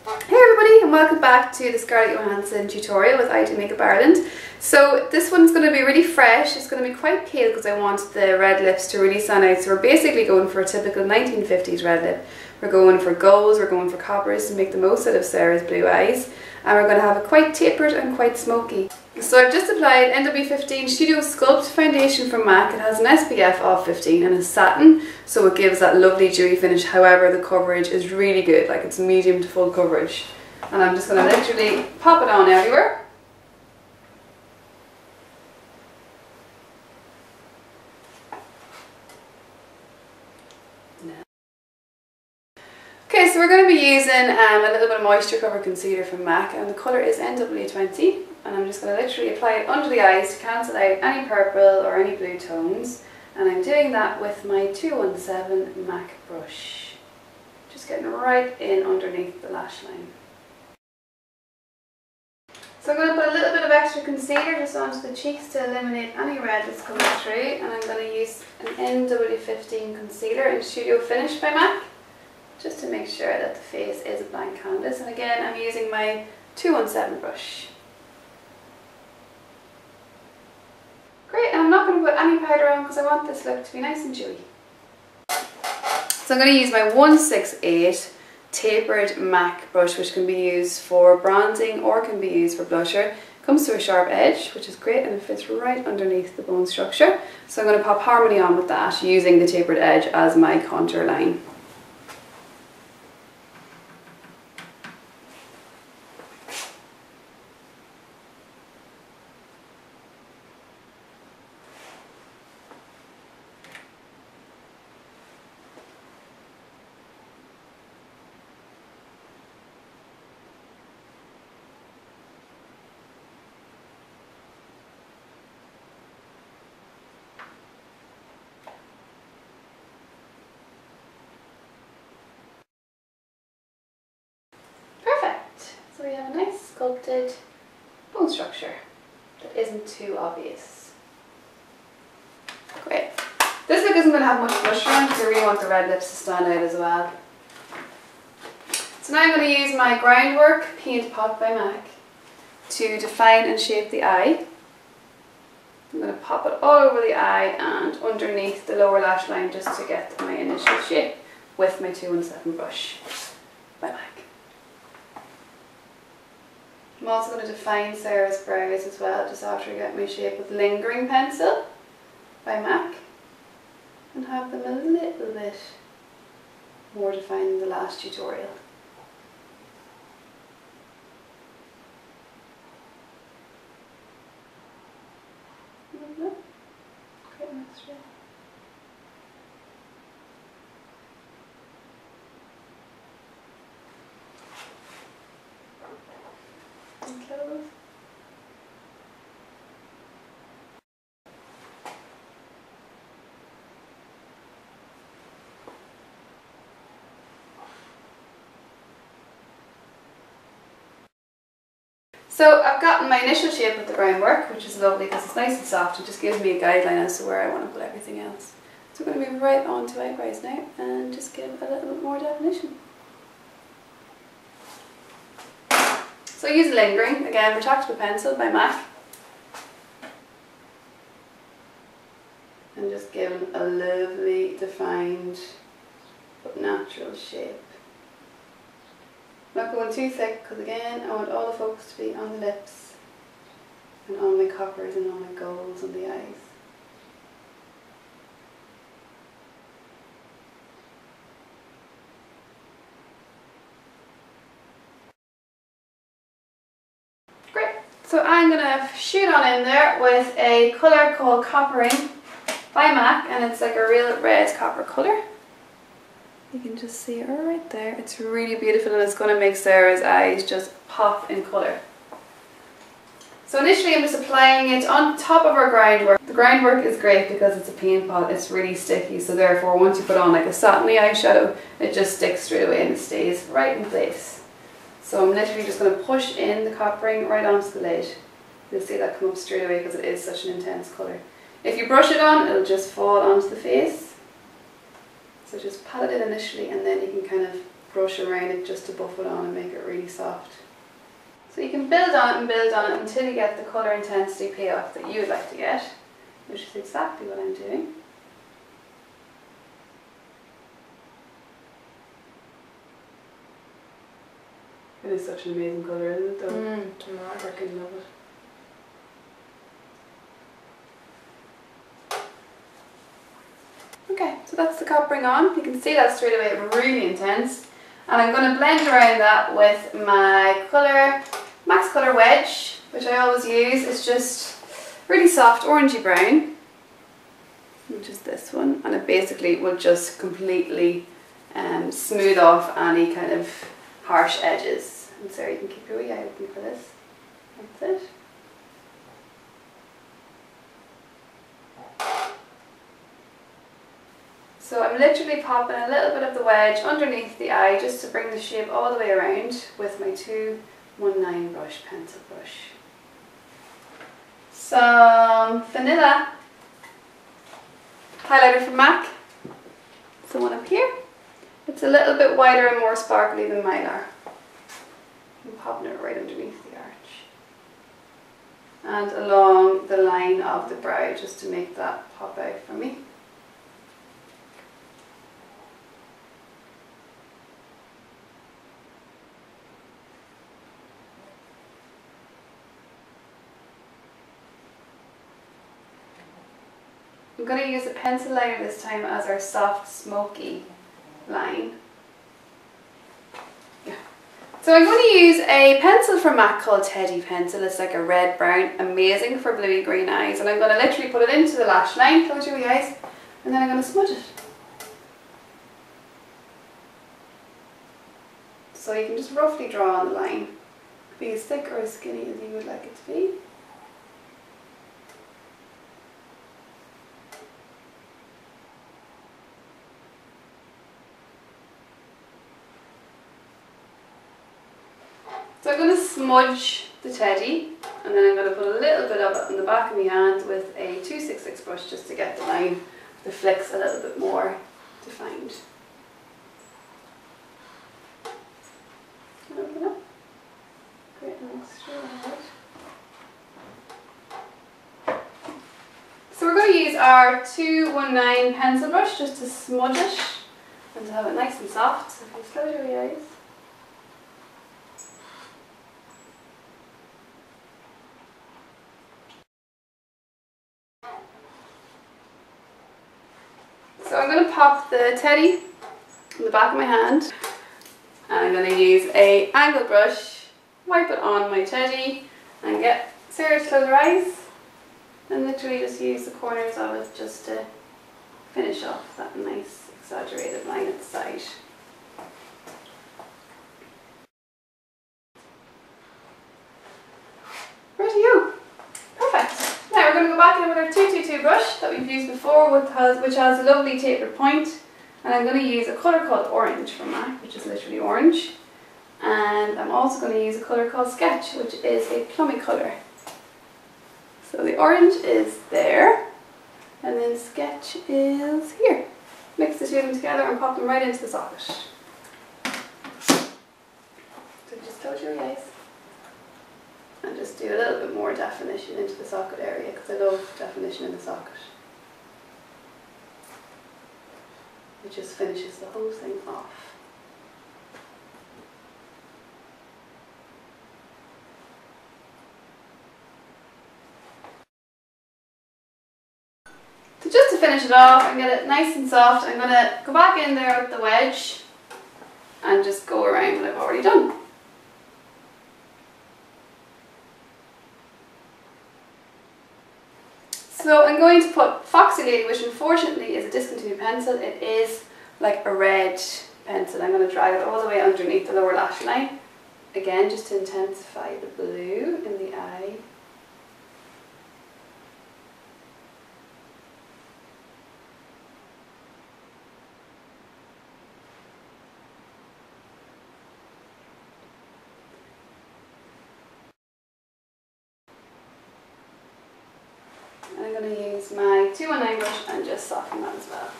Hey everybody, and welcome back to the Scarlett Johansson tutorial with I Do Makeup Ireland. So this one's going to be really fresh. It's going to be quite pale because I want the red lips to really stand out. So we're basically going for a typical 1950s red lip. We're going for golds, we're going for coppers to make the most out of Sarah's blue eyes. And we're going to have it quite tapered and quite smoky. So I've just applied NW15 Studio Sculpt foundation from MAC. It has an SPF of 15 and it's satin, so it gives that lovely dewy finish. However, the coverage is really good, like it's medium to full coverage. And I'm just going to literally pop it on everywhere. Okay, so we're going to be using a little bit of Moisturecover concealer from MAC, and the colour is NW20, and I'm just going to literally apply it under the eyes to cancel out any purple or any blue tones, and I'm doing that with my 217 MAC brush, just getting right in underneath the lash line. So I'm going to put a little bit of extra concealer just onto the cheeks to eliminate any red that's coming through, and I'm going to use an NW15 concealer in Studio Finish by MAC, just to make sure that the face is a blank canvas. And again, I'm using my 217 brush. Great, and I'm not going to put any powder on because I want this look to be nice and dewy. So I'm going to use my 168 tapered MAC brush, which can be used for bronzing or can be used for blusher. It comes to a sharp edge, which is great, and it fits right underneath the bone structure. So I'm going to pop Harmony on with that, using the tapered edge as my contour line. So we have a nice sculpted bone structure that isn't too obvious. Great. This look isn't going to have much blush on because I really want the red lips to stand out as well. So now I'm going to use my Groundwork Paint Pot by MAC to define and shape the eye. I'm going to pop it all over the eye and underneath the lower lash line just to get my initial shape with my 217 brush by MAC. I'm also going to define Sarah's brows as well, just after I get my shape with Lingering Pencil by MAC, and have them a little bit more defined than the last tutorial. Great mixture. And close. So I've gotten my initial shape with the Groundwork, which is lovely because it's nice and soft and just gives me a guideline as to where I want to put everything else. So we're going to move right on to eyebrows now and just give a little bit more definition. So I use Lingering, again, Retractable Pencil by MAC, and just give them a lovely defined but natural shape. Not going too thick because again I want all the focus to be on the lips and on my coppers and on my golds on the eyes. Great, so I'm going to shoot on in there with a colour called Coppering by MAC, and it's like a real red copper colour. You can just see it right there. It's really beautiful and it's going to make Sarah's eyes just pop in colour. So initially I'm just applying it on top of our Groundwork. The Groundwork is great because it's a paint pot, it's really sticky, so therefore once you put on like a satiny eyeshadow, it just sticks straight away and it stays right in place. So I'm literally just going to push in the coppering right onto the lid. You'll see that come up straight away because it is such an intense colour. If you brush it on, it'll just fall onto the face. So just pat it in initially and then you can kind of brush around it just to buff it on and make it really soft. So you can build on it and build on it until you get the colour intensity payoff that you would like to get, which is exactly what I'm doing. It is such an amazing colour, isn't it though? I freaking love it. Okay, so that's the coppering on. You can see that straight away, really intense. And I'm going to blend around that with my colour, Max Colour Wedge, which I always use. It's just really soft orangey brown, which is this one. And it basically will just completely smooth off any kind of harsh edges. And Sarah, you can keep your wee eye open for this. That's it. So I'm literally popping a little bit of the wedge underneath the eye just to bring the shape all the way around with my 219 brush, pencil brush. Some vanilla highlighter from MAC. It's the one up here. It's a little bit wider and more sparkly than Mylar. I'm popping it right underneath the arch. And along the line of the brow just to make that pop out for me. I'm going to use a pencil liner this time as our soft smoky line. Yeah. So I'm going to use a pencil from MAC called Teddy Pencil. It's like a red brown, amazing for bluey green eyes. And I'm going to literally put it into the lash line, close your eyes, and then I'm going to smudge it. So you can just roughly draw on the line. It could be as thick or as skinny as you would like it to be. So I'm going to smudge the teddy, and then I'm going to put a little bit of it on the back of my hand with a 266 brush just to get the line, the flicks a little bit more defined. Open up. Great mixture of it. So we're going to use our 219 pencil brush just to smudge it and to have it nice and soft. So if you close your eyes. So I'm going to pop the teddy in the back of my hand, and I'm going to use a angle brush, wipe it on my teddy, and get Sarah to close her eyes, and literally just use the corners of it just to finish off that nice exaggerated line at the side. Righty-o! Perfect! Now we're going to go back in with our 222 brush that we've used before, which has a lovely tapered point, and I'm going to use a colour called Orange from MAC, which is literally orange, and I'm also going to use a colour called Sketch, which is a plummy colour. So the orange is there, and then Sketch is here. Mix the two of them together and pop them right into the socket. So just close your eyes. And just do a little bit more definition into the socket area, because I love definition in the socket. It just finishes the whole thing off. So just to finish it off and get it nice and soft, I'm going to go back in there with the wedge and just go around what I've already done. So I'm going to put Foxy Lady, which unfortunately is a discontinued pencil. It is like a red pencil. I'm going to drag it all the way underneath the lower lash line. Again, just to intensify the blue in the eye. I'm going to use my 219 brush and just soften that as well.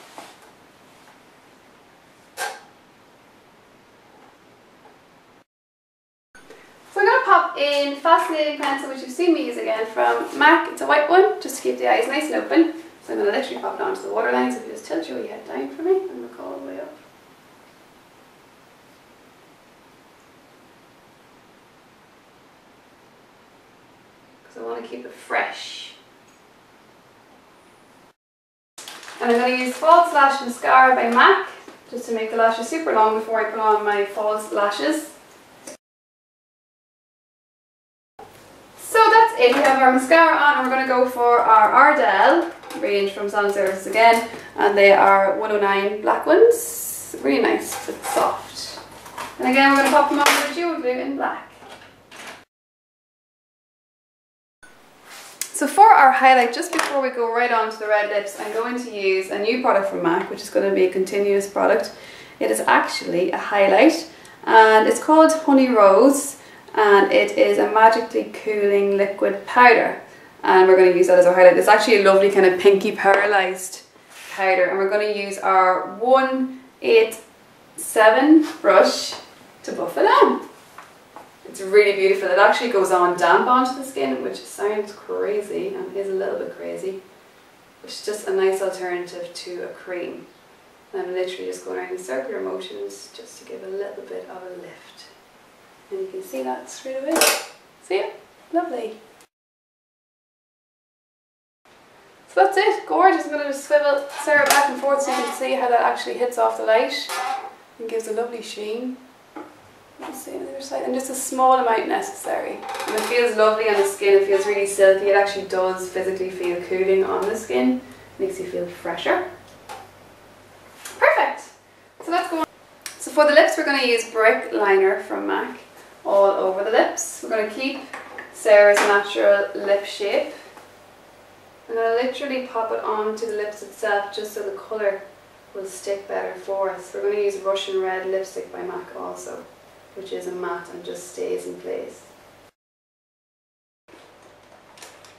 pop in Fascinating Pencil, which you've seen me use again from MAC. It's a white one, just to keep the eyes nice and open. So I'm going to literally pop it onto the waterline, so if you just tilt your head down for me, I'm going to go all the way up. Because I want to keep it fresh. And I'm going to use False Lash Mascara by MAC, just to make the lashes super long before I put on my false lashes. So that's it, we have our mascara on and we're going to go for our Ardel range from Salon Services again, and they are 109 black ones. Really nice, but soft. And again we're going to pop them on with a jewel glue in black. So for our highlight, just before we go right on to the red lips, I'm going to use a new product from MAC, which is going to be a continuous product. It is actually a highlight, and it's called Honey Rose, and it is a magically cooling liquid powder. And we're going to use that as our highlight. It's actually a lovely kind of pinky paralysed powder, and we're going to use our 187 brush to buff it on. It's really beautiful. It actually goes on damp onto the skin, which sounds crazy and is a little bit crazy, which is just a nice alternative to a cream. And I'm literally just going around in circular motions just to give a little bit of a lift. And you can see that straight away. See it? Lovely. So that's it. Gorgeous. I'm going to just swivel Sarah back and forth so you can see how that actually hits off the light and gives a lovely sheen. Let's see on the other side, and just a small amount necessary. And it feels lovely on the skin, it feels really silky, it actually does physically feel cooling on the skin, makes you feel fresher. Perfect! So let's go on. So for the lips we're going to use Brick Liner from MAC all over the lips. We're going to keep Sarah's natural lip shape. And I'll literally pop it onto the lips itself just so the colour will stick better for us. We're going to use Russian Red lipstick by MAC also, which is a matte and just stays in place.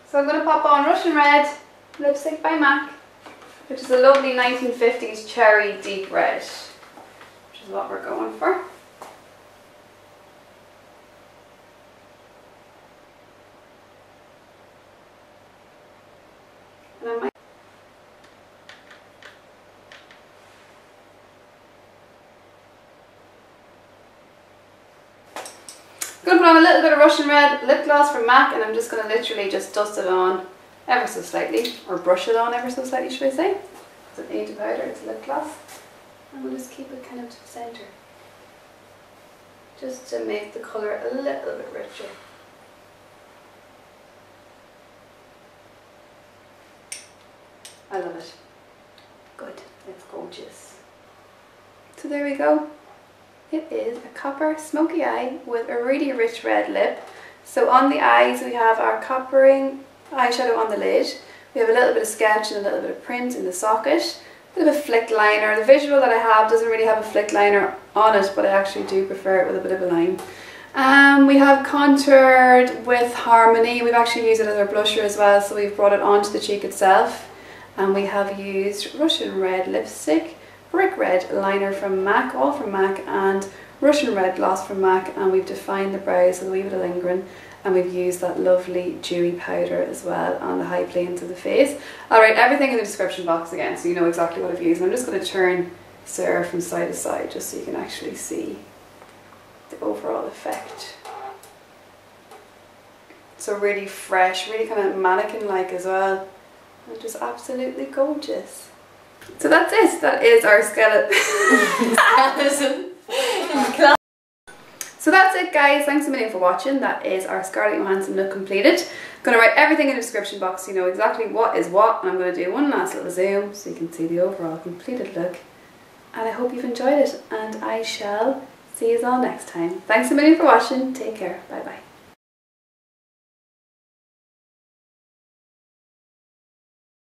So I'm going to pop on Russian Red lipstick by MAC, which is a lovely 1950s cherry deep red, which is what we're going for. And I might I'm going to put on a little bit of Russian Red lip gloss from MAC, and I'm just going to literally just dust it on ever so slightly, or brush it on ever so slightly, should I say. It's an ain't a powder, it's a lip gloss. And we'll just keep it kind of to the centre, just to make the colour a little bit richer. I love it. Good, it's gorgeous. So there we go. It is a copper smoky eye with a really rich red lip. So on the eyes we have our coppering eyeshadow on the lid. We have a little bit of sketch and a little bit of print in the socket. A bit of a flick liner. The visual that I have doesn't really have a flick liner on it, but I actually do prefer it with a bit of a line. We have contoured with Harmony. We've actually used it as our blusher as well, so we've brought it onto the cheek itself. And we have used Russian Red lipstick, Brick Red liner from MAC, all from MAC, and Russian Red gloss from MAC, and we've defined the brows with a wee bit of lingering, and we've used that lovely dewy powder as well on the high planes of the face. I'll write everything in the description box again so you know exactly what I've used. And I'm just going to turn Sarah from side to side just so you can actually see the overall effect. So really fresh, really kind of mannequin-like as well, and just absolutely gorgeous. So that's it. That is our skeleton. So that's it, guys. Thanks a million for watching. That is our Scarlett Johansson look completed. I'm going to write everything in the description box so you know exactly what is what. And I'm going to do one last little zoom so you can see the overall completed look. And I hope you've enjoyed it. And I shall see you all next time. Thanks a million for watching. Take care. Bye bye.